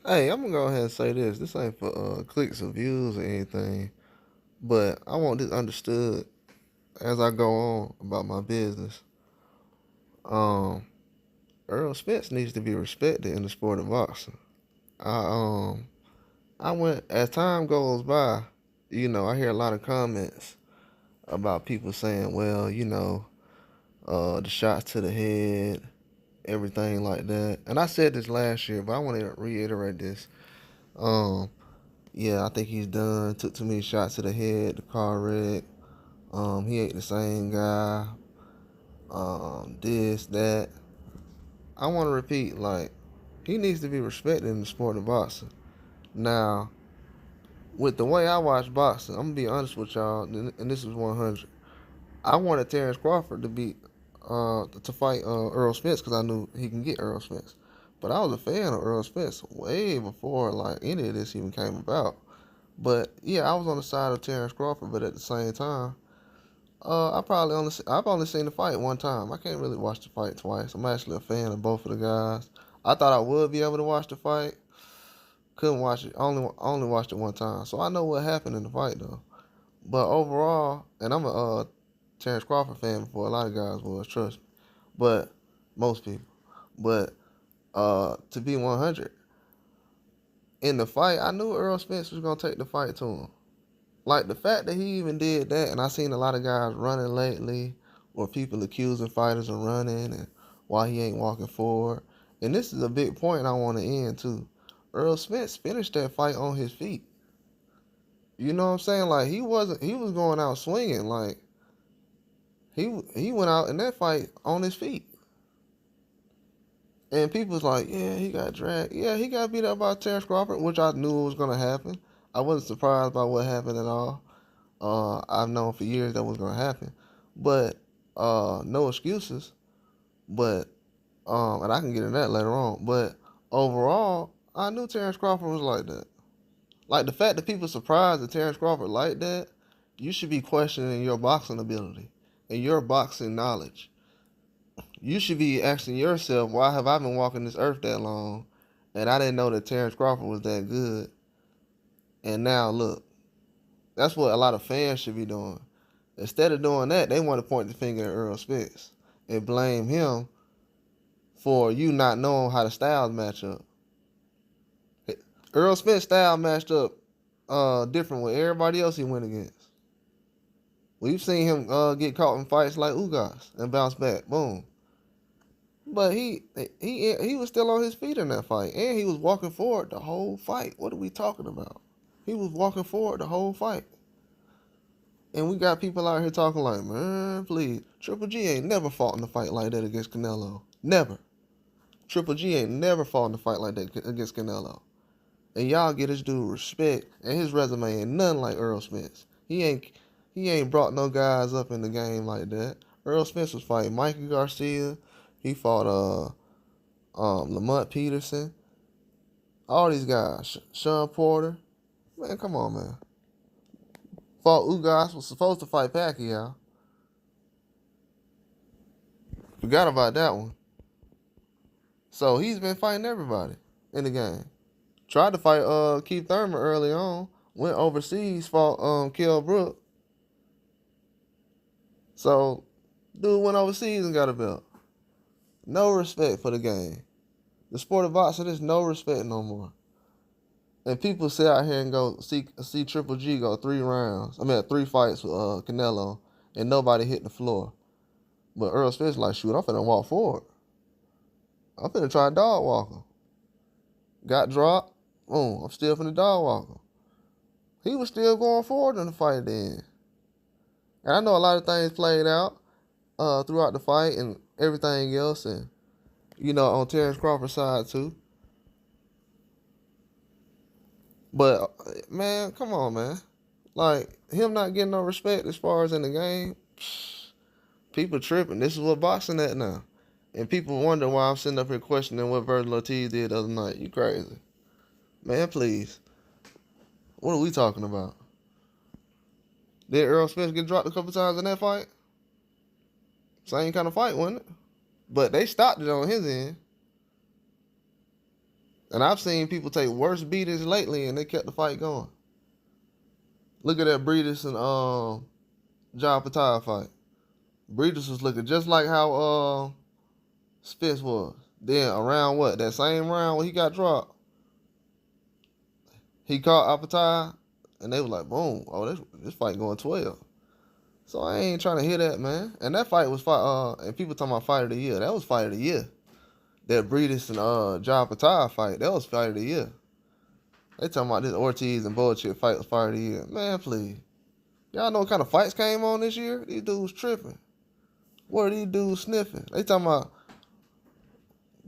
Hey, I'm gonna go ahead and say this. This ain't for clicks or views or anything, but I want this understood as I go on about my business. Um, Errol Spence needs to be respected in the sport of boxing. I um I went as time goes by, I hear a lot of comments about people saying, well, the shots to the head, everything like that. And I said this last year, but I want to reiterate this. Um, yeah, I think he's done. Took too many shots to the head, the car wreck. He ain't the same guy. This, that. I want to repeat, like, he needs to be respected in the sport of boxing. Now, with the way I watch boxing, I'm gonna be honest with y'all, and this is 100. I wanted Terrence Crawford to fight Errol Spence because I knew he can get Errol Spence. But I was a fan of Errol Spence way before like any of this even came about. But yeah, I was on the side of Terrence Crawford, but at the same time, I've only seen the fight one time. I can't really watch the fight twice. I'm actually a fan of both of the guys. I thought I would be able to watch the fight. Couldn't watch it. Only watched it one time. So I know what happened in the fight though. But overall, and I'm a Terrence Crawford fan before a lot of guys was, trust me. But most people. But to be 100 in the fight, I knew Earl Spence was gonna take the fight to him. Like the fact that he even did that, and I seen a lot of guys running lately, or people accusing fighters of running and why he ain't walking forward. And this is a big point I want to end too. Earl Spence finished that fight on his feet. You know what I'm saying? Like he was going out swinging. Like he went out in that fight on his feet. And people's like, yeah, he got dragged. Yeah, he got beat up by Terrence Crawford, which I knew was gonna happen. I wasn't surprised by what happened at all. I've known for years that was gonna happen, but no excuses. But and I can get in that later on. But overall, I knew Terrence Crawford was like that. Like the fact that people surprised that Terrence Crawford like that, you should be questioning your boxing ability and your boxing knowledge. You should be asking yourself, why have I been walking this earth that long, and I didn't know that Terrence Crawford was that good? And now look, that's what a lot of fans should be doing. Instead of doing that, they want to point the finger at Earl Spence and blame him for you not knowing how the styles match up. Earl Spence style matched up different with everybody else he went against. We've seen him get caught in fights like Ugas and bounce back. Boom. But he was still on his feet in that fight, and he was walking forward the whole fight. What are we talking about? He was walking forward the whole fight. And we got people out here talking like, man, please. Triple G ain't never fought in a fight like that against Canelo. Never. Triple G ain't never fought in a fight like that against Canelo. And y'all get this dude respect, and his resume ain't nothing like Earl Spence. He ain't brought no guys up in the game like that. Earl Spence was fighting Mikey Garcia. He fought Lamont Peterson. All these guys. Sean Porter. Man, come on, man. Fought Ugas, was supposed to fight Pacquiao. Forgot about that one. So he's been fighting everybody in the game. Tried to fight Keith Thurman early on. Went overseas, fought Kell Brook. So dude went overseas and got a belt. No respect for the game. The sport of boxing, there's no respect no more. And people sit out here and go see Triple G go 3 rounds. I mean, 3 fights with Canelo, and nobody hit the floor. But Earl Spence like, shoot, I'm finna walk forward. I'm finna try dog walk him. Got dropped. Boom, I'm still finna dog walk him. He was still going forward in the fight then. And I know a lot of things played out throughout the fight and everything else, and on Terrence Crawford's side too. But man, come on, man. Like him not getting no respect as far as in the game, people tripping. This is what boxing at now. And people wonder why I'm sitting up here questioning what Virgil Ortiz did the other night. You crazy. Man, please. What are we talking about? Did Errol Spence get dropped a couple times in that fight? Same kind of fight, wasn't it? But they stopped it on his end. And I've seen people take worse beatings lately, and they kept the fight going. Look at that Breedis and John Patai fight. Breedis was looking just like how Spence was. Then around what? That same round when he got dropped, he caught Apatai, and they was like, boom, oh, this fight going 12. So I ain't trying to hear that, man. And that fight was and people talking about fight of the year. That was fight of the year. That Breedis and John Patai fight, that was fight of the year. They talking about this Ortiz and bullshit fight was fight of the year. Man, please. Y'all know what kind of fights came on this year? These dudes tripping. What are these dudes sniffing? They talking about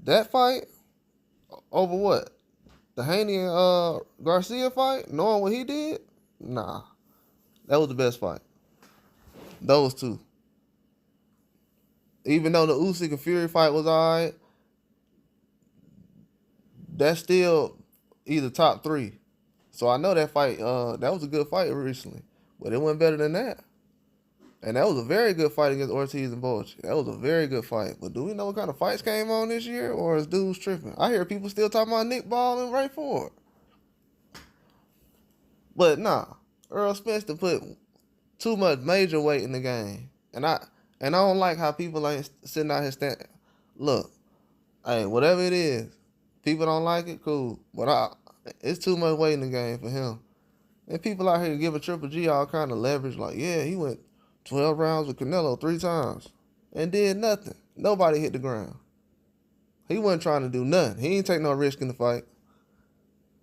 that fight over what? The Haney and Garcia fight? Knowing what he did? Nah. That was the best fight. Those two. Even though the Usyk and Fury fight was alright, that's still either top 3. So I know that fight, that was a good fight recently. But it went better than that. And that was a very good fight against Ortiz and Bochi. That was a very good fight. But do we know what kind of fights came on this year? Or is dudes tripping? I hear people still talking about Nick Ball and Ray Ford. But nah. Errol Spence to put too much major weight in the game. And I don't like how people ain't sitting out here standing. Look, hey, whatever it is, people don't like it, cool. But it's too much weight in the game for him. And people out here giving Triple G all kind of leverage. Like, yeah, he went 12 rounds with Canelo 3 times and did nothing. Nobody hit the ground. He wasn't trying to do nothing. He ain't take no risk in the fight.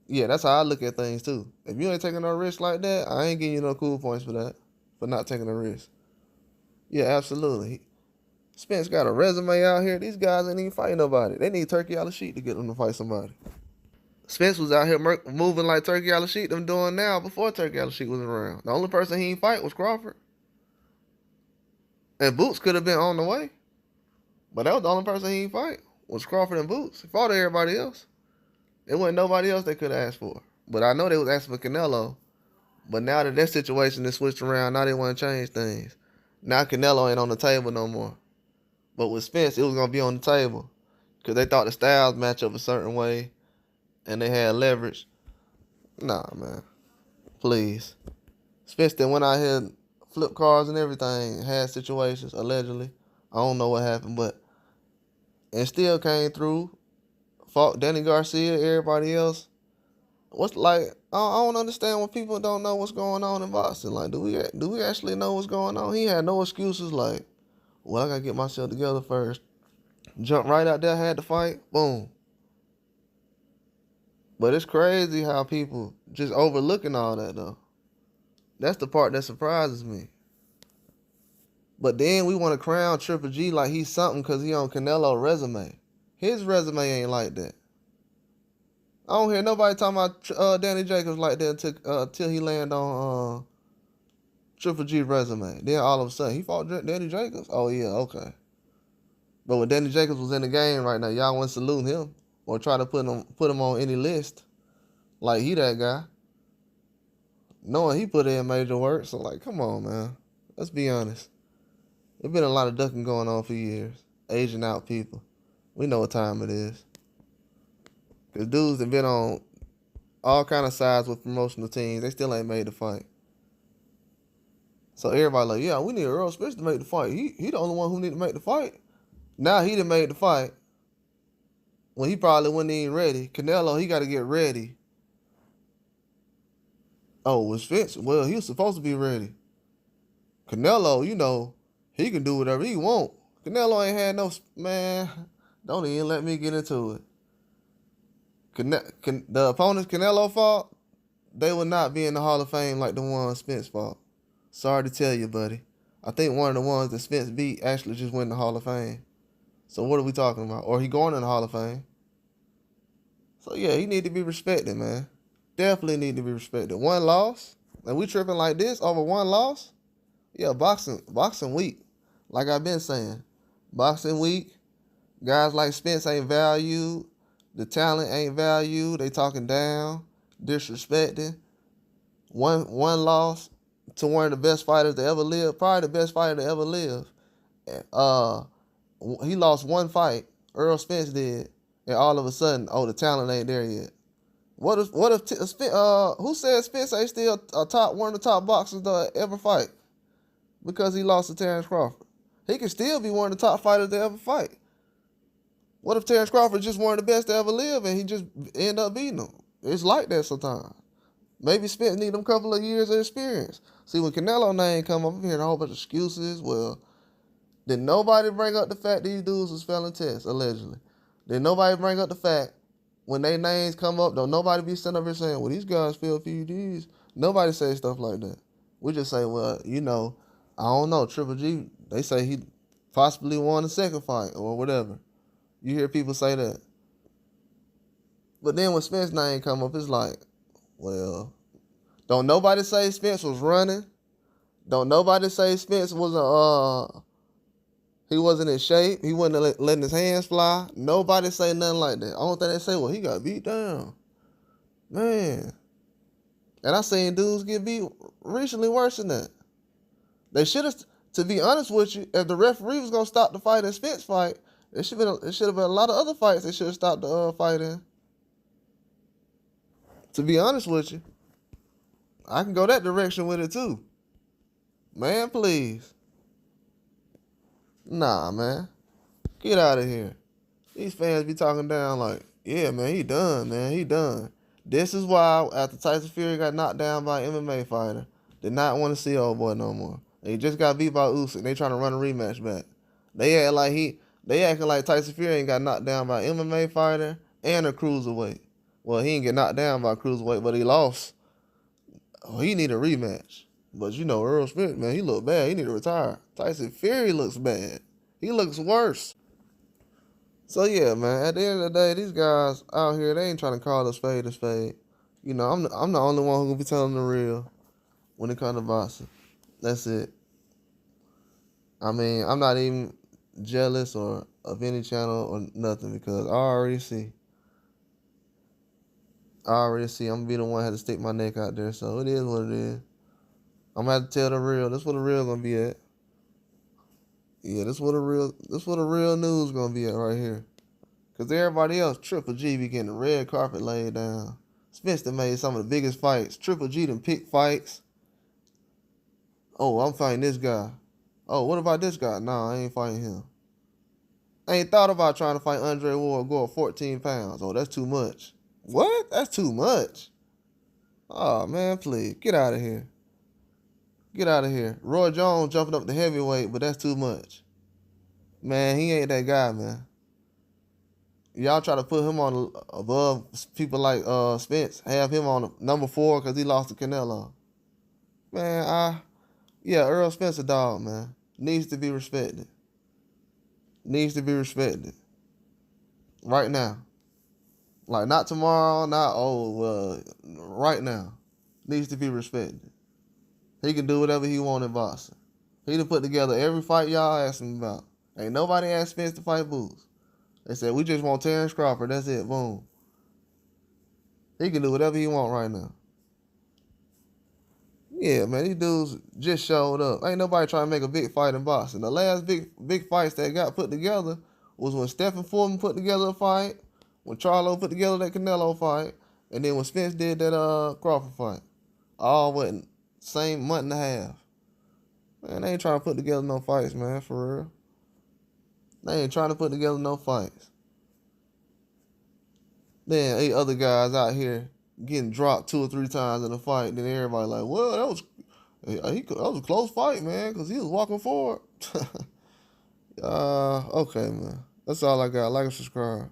Yeah, that's how I look at things too. If you ain't taking no risk like that, I ain't giving you no cool points for that. For not taking a risk. Yeah, absolutely. Spence got a resume out here. These guys ain't even fighting nobody. They need Turkey out of sheet to get them to fight somebody. Spence was out here moving like Turkey out of sheet them doing now before Turkey out of sheet was around. The only person he ain't fight was Crawford. And Boots could have been on the way. But that was the only person he ain't fight was Crawford and Boots. He fought everybody else. There wasn't nobody else they could have asked for. But I know they was asking for Canelo. But now that situation is switched around, now they want to change things. Now Canelo ain't on the table no more. But with Spence, it was going to be on the table. Because they thought the styles match up a certain way. And they had leverage. Nah, man. Please. Spence then went out here, flipped cars and everything. Had situations, allegedly. I don't know what happened, but... And still came through. Fought Danny Garcia, everybody else. What's like... I don't understand when people don't know what's going on in boxing. Like, do we actually know what's going on? He had no excuses like, well, I got to get myself together first. Jump right out there, had to fight. Boom. But it's crazy how people just overlooking all that, though. That's the part that surprises me. But then we want to crown Triple G like he's something because he on Canelo resume. His resume ain't like that. I don't hear nobody talking about Danny Jacobs like that until he land on Triple G resume. Then all of a sudden, he fought Danny Jacobs? Oh, yeah, okay. But when Danny Jacobs was in the game right now, y'all wasn't saluting him or try to put him on any list like he that guy. Knowing he put in major work. So, like, come on, man. Let's be honest. There's been a lot of ducking going on for years. Aging out people. We know what time it is. Because dudes have been on all kind of sides with promotional teams. They still ain't made the fight. So everybody like, yeah, we need Errol Spence to make the fight. He the only one who need to make the fight. Now he done made the fight. When he probably wasn't even ready. Canelo, he got to get ready. Oh, was Spence? Well, he was supposed to be ready. Canelo, you know, he can do whatever he want. Canelo ain't had no... Man, don't even let me get into it. The opponents Canelo fought, they would not be in the Hall of Fame like the one Spence fought. Sorry to tell you, buddy. I think one of the ones that Spence beat actually just went in the Hall of Fame. So what are we talking about? Or he going in the Hall of Fame. So yeah, he need to be respected, man. Definitely need to be respected. One loss, and we tripping like this over one loss? Yeah, boxing weak. Like I've been saying. Boxing weak. Guys like Spence ain't valued. The talent ain't valued. They talking down, disrespecting. One loss to one of the best fighters to ever live. Probably the best fighter to ever live. He lost one fight. Errol Spence did. and all of a sudden, oh, the talent ain't there yet. What if who said Spence ain't still one of the top boxers to ever fight because he lost to Terrence Crawford? He can still be one of the top fighters to ever fight. What if Terrence Crawford just one of the best to ever live and he just end up beating him? It's like that sometimes. Maybe Spence need them couple of years of experience. See, when Canelo name come up, I'm hearing a whole bunch of excuses. Well, did nobody bring up the fact these dudes was failing tests, allegedly? Did nobody bring up the fact when they names come up, don't nobody be sitting up here saying, well, these guys failed PEDs. Nobody say stuff like that. We just say, well, I don't know, Triple G, they say he possibly won the second fight or whatever. You hear people say that. But then when Spence's name come up, it's like, well, don't nobody say Spence was running. Don't nobody say Spence he wasn't in shape. He wasn't letting his hands fly. Nobody say nothing like that. Only thing they say, well, he got beat down. Man. And I seen dudes get beat recently worse than that. They should have, to be honest with you, if the referee was going to stop the fight in Spence fight, it should have been a lot of other fights they should have stopped the fight in. To be honest with you, I can go that direction with it too. Man, please. Nah, man. Get out of here. These fans be talking down like, yeah, man, he done, man. He done. This is why after Tyson Fury got knocked down by an MMA fighter, did not want to see old boy no more. He just got beat by Usyk. They trying to run a rematch back. They acting like Tyson Fury ain't got knocked down by an MMA fighter and a cruiserweight. Well, he didn't get knocked down by a cruiserweight, but he lost. Oh, he need a rematch. But Errol Spence, man, he look bad. He need to retire. Tyson Fury looks bad. He looks worse. So yeah, man, at the end of the day, these guys out here, they ain't trying to call us spade a spade. I'm the only one who gonna be telling the real when it comes to boxing. That's it. I mean, I'm not even jealous or of any channel or nothing because I already see. I'm gonna be the one who had to stick my neck out there. So it is what it is. I'm gonna have to tell the real. That's where the real gonna be at. Yeah, that's where the real news gonna be at right here. Cause everybody else, Triple G be getting the red carpet laid down. Spence done made some of the biggest fights. Triple G done picked fights. Oh, I'm fighting this guy. Oh, what about this guy? Nah, I ain't fighting him. I ain't thought about trying to fight Andre Ward, go up 14 pounds. Oh, that's too much. What? That's too much. Oh, man, please. Get out of here. Get out of here. Roy Jones jumping up to heavyweight, but that's too much. Man, he ain't that guy, man. Y'all try to put him on above people like Spence. Have him on number 4 because he lost to Canelo. Man, Errol Spence a dog, man. Needs to be respected. Needs to be respected. Right now. Like, not tomorrow, right now. Needs to be respected. He can do whatever he want in boxing. He done put together every fight y'all asked him about. Ain't nobody asked Spence to fight Boots. They said, we just want Terrence Crawford. That's it. Boom. He can do whatever he want right now. Yeah, man, these dudes just showed up. Ain't nobody trying to make a big fight in boxing. The last big fights that got put together was when Stephen Foreman put together a fight, when Charlo put together that Canelo fight, and then when Spence did that Crawford fight. All went same month and a half. Man, they ain't trying to put together no fights, man, for real. They ain't trying to put together no fights. Then 8 other guys out here getting dropped 2 or 3 times in a fight. Then everybody like, well, that was a close fight, man, because he was walking forward. Okay, man. That's all I got. Like and subscribe.